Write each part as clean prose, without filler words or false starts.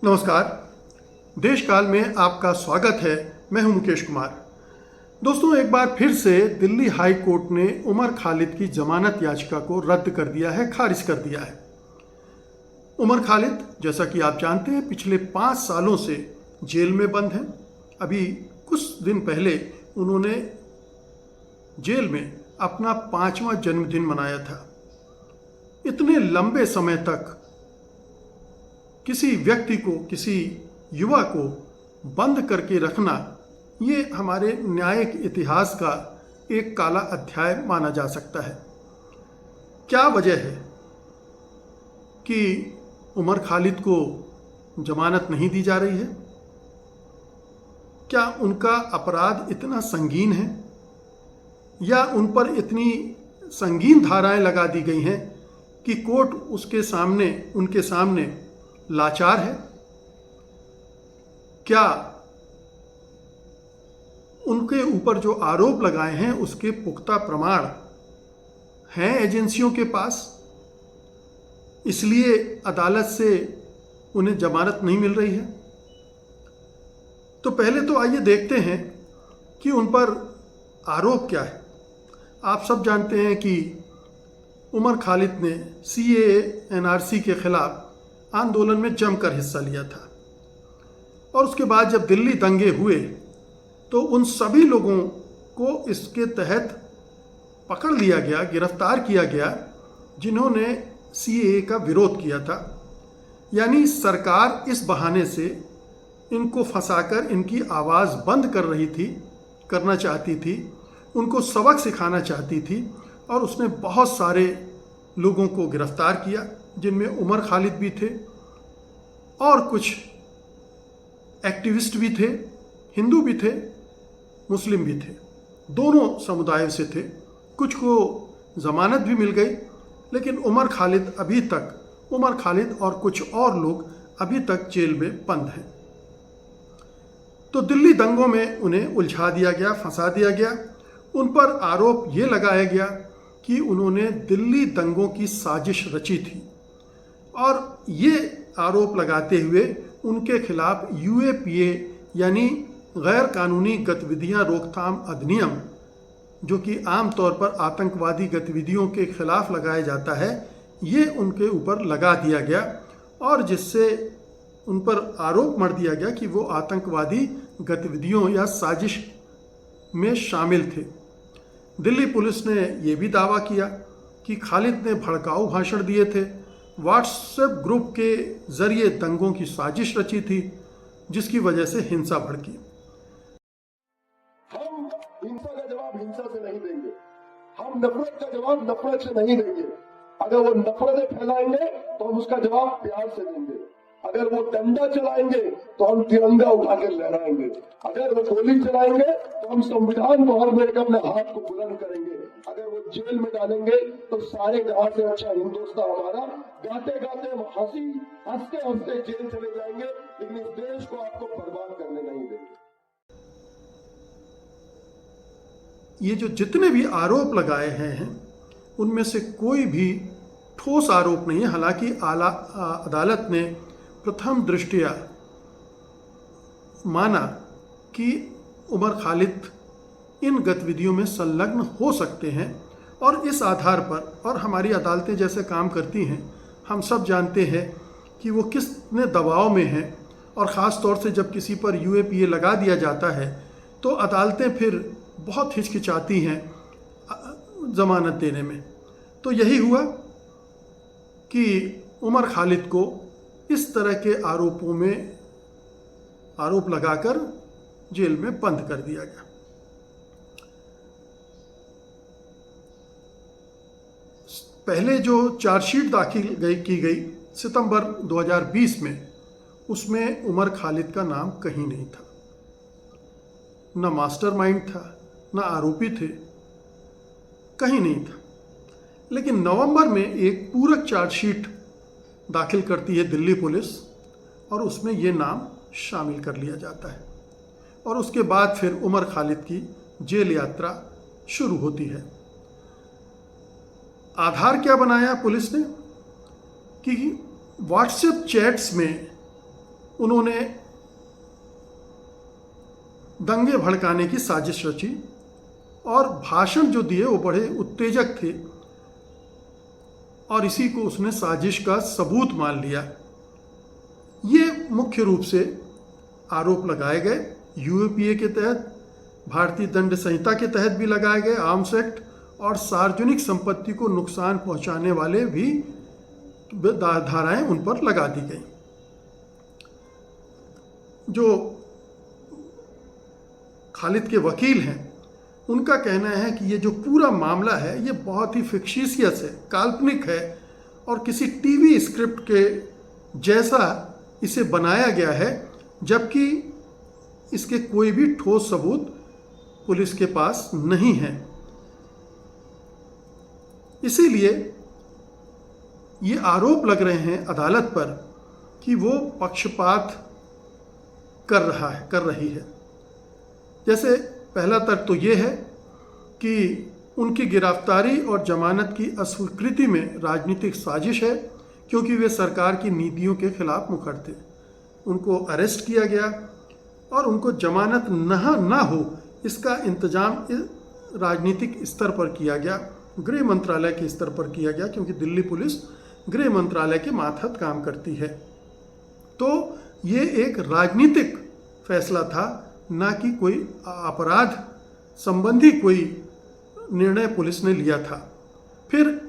नमस्कार। देश काल में आपका स्वागत है। मैं हूं मुकेश कुमार। दोस्तों, एक बार फिर से दिल्ली हाई कोर्ट ने उमर खालिद की जमानत याचिका को रद्द कर दिया है, खारिज कर दिया है। उमर खालिद, जैसा कि आप जानते हैं, पिछले 5 सालों से जेल में बंद हैं। अभी कुछ दिन पहले उन्होंने जेल में अपना 5वां जन्मदिन मनाया था। इतने लंबे समय तक किसी व्यक्ति को, किसी युवा को बंद करके रखना, ये हमारे न्यायिक इतिहास का एक काला अध्याय माना जा सकता है। क्या वजह है कि उमर खालिद को जमानत नहीं दी जा रही है? क्या उनका अपराध इतना संगीन है या उन पर इतनी संगीन धाराएं लगा दी गई हैं कि कोर्ट उनके सामने लाचार है? क्या उनके ऊपर जो आरोप लगाए हैं उसके पुख्ता प्रमाण हैं एजेंसियों के पास, इसलिए अदालत से उन्हें जमानत नहीं मिल रही है? तो पहले तो आइए देखते हैं कि उन पर आरोप क्या है। आप सब जानते हैं कि उमर खालिद ने CAA NRC के खिलाफ आंदोलन में जमकर हिस्सा लिया था और उसके बाद जब दिल्ली दंगे हुए तो उन सभी लोगों को इसके तहत पकड़ लिया गया, गिरफ्तार किया गया जिन्होंने CAA का विरोध किया था। यानी सरकार इस बहाने से इनको फंसाकर इनकी आवाज़ बंद करना चाहती थी, उनको सबक सिखाना चाहती थी और उसने बहुत सारे लोगों को गिरफ्तार किया, जिनमें उमर खालिद भी थे और कुछ एक्टिविस्ट भी थे, हिंदू भी थे, मुस्लिम भी थे, दोनों समुदायों से थे। कुछ को जमानत भी मिल गई, लेकिन उमर खालिद और कुछ और लोग अभी तक जेल में बंद हैं। तो दिल्ली दंगों में उन्हें उलझा दिया गया, फंसा दिया गया। उन पर आरोप ये लगाया गया कि उन्होंने दिल्ली दंगों की साजिश रची थी और ये आरोप लगाते हुए उनके खिलाफ UAPA यानी गैर कानूनी गतिविधियां रोकथाम अधिनियम, जो कि आमतौर पर आतंकवादी गतिविधियों के खिलाफ लगाया जाता है, ये उनके ऊपर लगा दिया गया और जिससे उन पर आरोप मढ़ दिया गया कि वो आतंकवादी गतिविधियों या साजिश में शामिल थे। दिल्ली पुलिस ने यह भी दावा किया कि खालिद ने भड़काऊ भाषण दिए थे, व्हाट्सएप ग्रुप के जरिए दंगों की साजिश रची थी, जिसकी वजह से हिंसा भड़की। हम हिंसा का जवाब हिंसा से नहीं देंगे, हम नफरत का जवाब नफरत से नहीं देंगे। अगर वो नफरतें फैलाएंगे तो हम उसका जवाब प्यार से देंगे। अगर वो डंडा चलाएंगे तो हम तिरंगा उठाकर लहराएंगे। अगर वो गोली चलाएंगे तो हम संविधान को हर लेकर अपने हाथ को बुलंद करेंगे। अगर वो जेल में डालेंगे तो सारे जहां से अच्छा हिंदुस्तान हमारा, गाते गाते हंसते हंसते जेल चले जाएंगे, लेकिन इस देश को आपको बर्बाद करने नहीं देंगे। ये जो जितने भी आरोप लगाए हैं उनमें से कोई भी ठोस आरोप नहीं है। हालांकि अदालत ने प्रथम दृष्टया माना कि उमर खालिद इन गतिविधियों में संलग्न हो सकते हैं और इस आधार पर, और हमारी अदालतें जैसे काम करती हैं, हम सब जानते हैं कि वो कितने दबाव में हैं और ख़ास तौर से जब किसी पर UAPA लगा दिया जाता है तो अदालतें फिर बहुत हिचकिचाती हैं ज़मानत देने में। तो यही हुआ कि उमर खालिद को इस तरह के आरोप लगाकर जेल में बंद कर दिया गया। पहले जो चार्जशीट दाखिल की गई सितंबर 2020 में, उसमें उमर खालिद का नाम कहीं नहीं था। न मास्टरमाइंड था, न आरोपी थे, कहीं नहीं था। लेकिन नवंबर में एक पूरक चार्जशीट दाखिल करती है दिल्ली पुलिस और उसमें ये नाम शामिल कर लिया जाता है और उसके बाद फिर उमर खालिद की जेल यात्रा शुरू होती है। आधार क्या बनाया पुलिस ने कि व्हाट्सएप चैट्स में उन्होंने दंगे भड़काने की साजिश रची और भाषण जो दिए वो बड़े उत्तेजक थे और इसी को उसने साजिश का सबूत मान लिया। ये मुख्य रूप से आरोप लगाए गए यूएपीए के तहत, भारतीय दंड संहिता के तहत भी लगाए गए, आर्म्स एक्ट और सार्वजनिक संपत्ति को नुकसान पहुंचाने वाले भी धाराएं उन पर लगा दी गई। जो खालिद के वकील हैं उनका कहना है कि ये जो पूरा मामला है ये बहुत ही फिक्शियस है, काल्पनिक है और किसी टीवी स्क्रिप्ट के जैसा इसे बनाया गया है, जबकि इसके कोई भी ठोस सबूत पुलिस के पास नहीं है। इसीलिए ये आरोप लग रहे हैं अदालत पर कि वो पक्षपात कर रही है। जैसे पहला तर्क तो ये है कि उनकी गिरफ्तारी और जमानत की अस्वीकृति में राजनीतिक साजिश है, क्योंकि वे सरकार की नीतियों के खिलाफ मुखर थे। उनको अरेस्ट किया गया और उनको जमानत ना हो इसका इंतजाम राजनीतिक स्तर पर किया गया, गृह मंत्रालय के स्तर पर किया गया, क्योंकि दिल्ली पुलिस गृह मंत्रालय के मातहत काम करती है। तो ये एक राजनीतिक फैसला था, ना कि कोई अपराध संबंधी कोई निर्णय पुलिस ने लिया था। फिर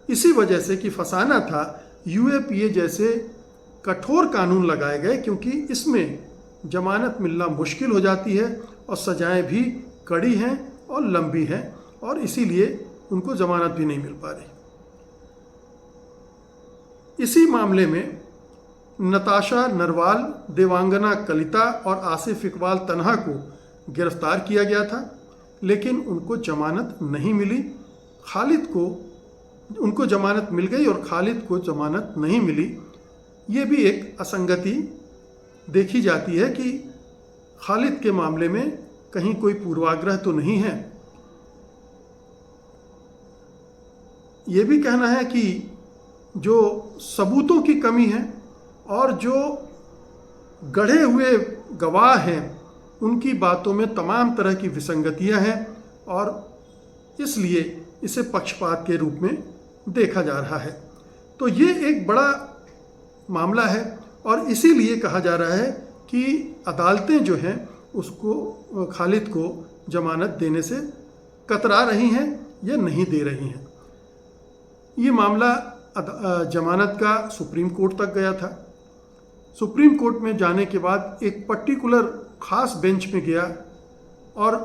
इसी वजह से कि फंसाना था, यूएपीए जैसे कठोर कानून लगाए गए, क्योंकि इसमें जमानत मिलना मुश्किल हो जाती है और सजाएं भी कड़ी हैं और लंबी हैं, और इसीलिए उनको जमानत भी नहीं मिल पा रही। इसी मामले में नताशा नरवाल, देवांगना कलिता और आसिफ इकबाल तन्हा को गिरफ्तार किया गया था, लेकिन उनको जमानत नहीं मिली। उनको जमानत मिल गई और खालिद को जमानत नहीं मिली। ये भी एक असंगति देखी जाती है कि खालिद के मामले में कहीं कोई पूर्वाग्रह तो नहीं है। ये भी कहना है कि जो सबूतों की कमी है और जो गढ़े हुए गवाह हैं उनकी बातों में तमाम तरह की विसंगतियां हैं और इसलिए इसे पक्षपात के रूप में देखा जा रहा है। तो ये एक बड़ा मामला है और इसीलिए कहा जा रहा है कि अदालतें जो हैं उसको, खालिद को जमानत देने से कतरा रही हैं या नहीं दे रही हैं। ये मामला जमानत का सुप्रीम कोर्ट तक गया था। सुप्रीम कोर्ट में जाने के बाद एक पर्टिकुलर खास बेंच में गया और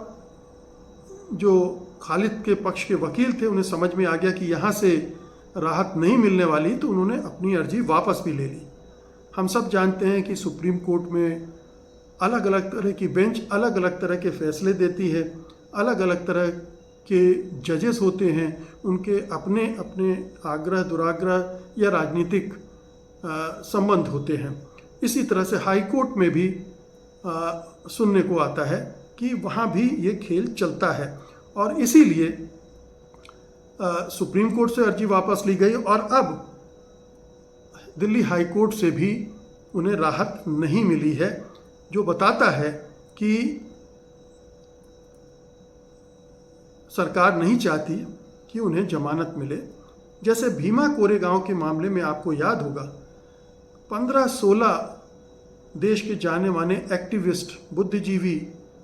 जो खालिद के पक्ष के वकील थे उन्हें समझ में आ गया कि यहाँ से राहत नहीं मिलने वाली, तो उन्होंने अपनी अर्जी वापस भी ले ली। हम सब जानते हैं कि सुप्रीम कोर्ट में अलग अलग तरह की बेंच अलग अलग तरह के फैसले देती है, अलग अलग तरह के जजेस होते हैं, उनके अपने अपने आग्रह दुराग्रह या राजनीतिक संबंध होते हैं। इसी तरह से हाई कोर्ट में भी सुनने को आता है कि वहाँ भी ये खेल चलता है और इसीलिए सुप्रीम कोर्ट से अर्जी वापस ली गई और अब दिल्ली हाई कोर्ट से भी उन्हें राहत नहीं मिली है, जो बताता है कि सरकार नहीं चाहती कि उन्हें जमानत मिले। जैसे भीमा कोरेगांव के मामले में आपको याद होगा 15-16 देश के जाने माने एक्टिविस्ट, बुद्धिजीवी,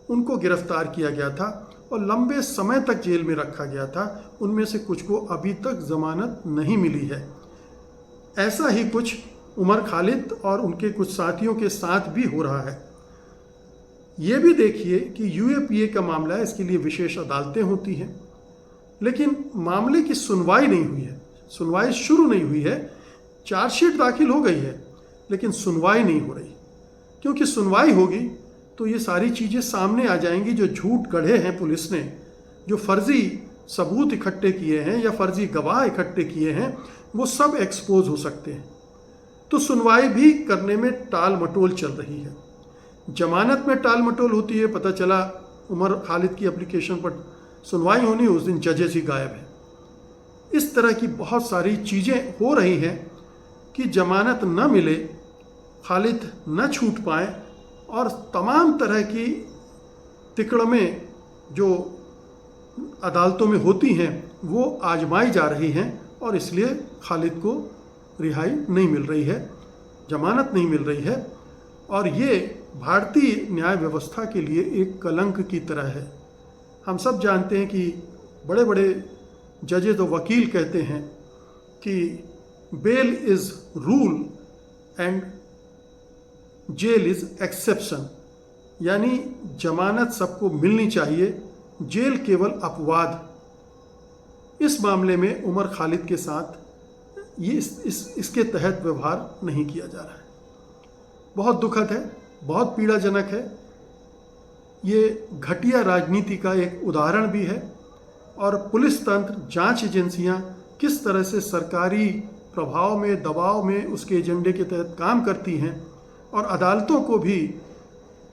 उनको गिरफ्तार किया गया था और लंबे समय तक जेल में रखा गया था। उनमें से कुछ को अभी तक जमानत नहीं मिली है। ऐसा ही कुछ उमर खालिद और उनके कुछ साथियों के साथ भी हो रहा है। ये भी देखिए कि यूएपीए का मामला है, इसके लिए विशेष अदालतें होती हैं, लेकिन मामले की सुनवाई नहीं हुई है, सुनवाई शुरू नहीं हुई है। चार्जशीट दाखिल हो गई है लेकिन सुनवाई नहीं हो रही, क्योंकि सुनवाई होगी तो ये सारी चीज़ें सामने आ जाएंगी। जो झूठ गढ़े हैं पुलिस ने, जो फर्जी सबूत इकट्ठे किए हैं या फर्जी गवाह इकट्ठे किए हैं, वो सब एक्सपोज हो सकते हैं। तो सुनवाई भी करने में टाल मटोल चल रही है। जमानत में टाल मटोल होती है, पता चला उमर खालिद की एप्लीकेशन पर सुनवाई होनी, उस दिन जजेस ही गायब है। इस तरह की बहुत सारी चीज़ें हो रही हैं कि जमानत न मिले खालिद न छूट पाए और तमाम तरह की तिकड़में जो अदालतों में होती हैं वो आजमाई जा रही हैं और इसलिए खालिद को रिहाई नहीं मिल रही है, जमानत नहीं मिल रही है। और ये भारतीय न्याय व्यवस्था के लिए एक कलंक की तरह है। हम सब जानते हैं कि बड़े बड़े जजेस और वकील कहते हैं कि bail is rule and jail is exception, यानी जमानत सबको मिलनी चाहिए, जेल केवल अपवाद। इस मामले में उमर खालिद के साथ ये इसके तहत व्यवहार नहीं किया जा रहा है। बहुत दुखद है, बहुत पीड़ाजनक है। ये घटिया राजनीति का एक उदाहरण भी है और पुलिस तंत्र, जांच एजेंसियां किस तरह से सरकारी प्रभाव में, दबाव में उसके एजेंडे के तहत काम करती हैं और अदालतों को भी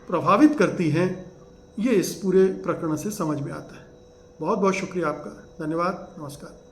प्रभावित करती हैं, ये इस पूरे प्रकरण से समझ में आता है। बहुत बहुत शुक्रिया आपका, धन्यवाद, नमस्कार।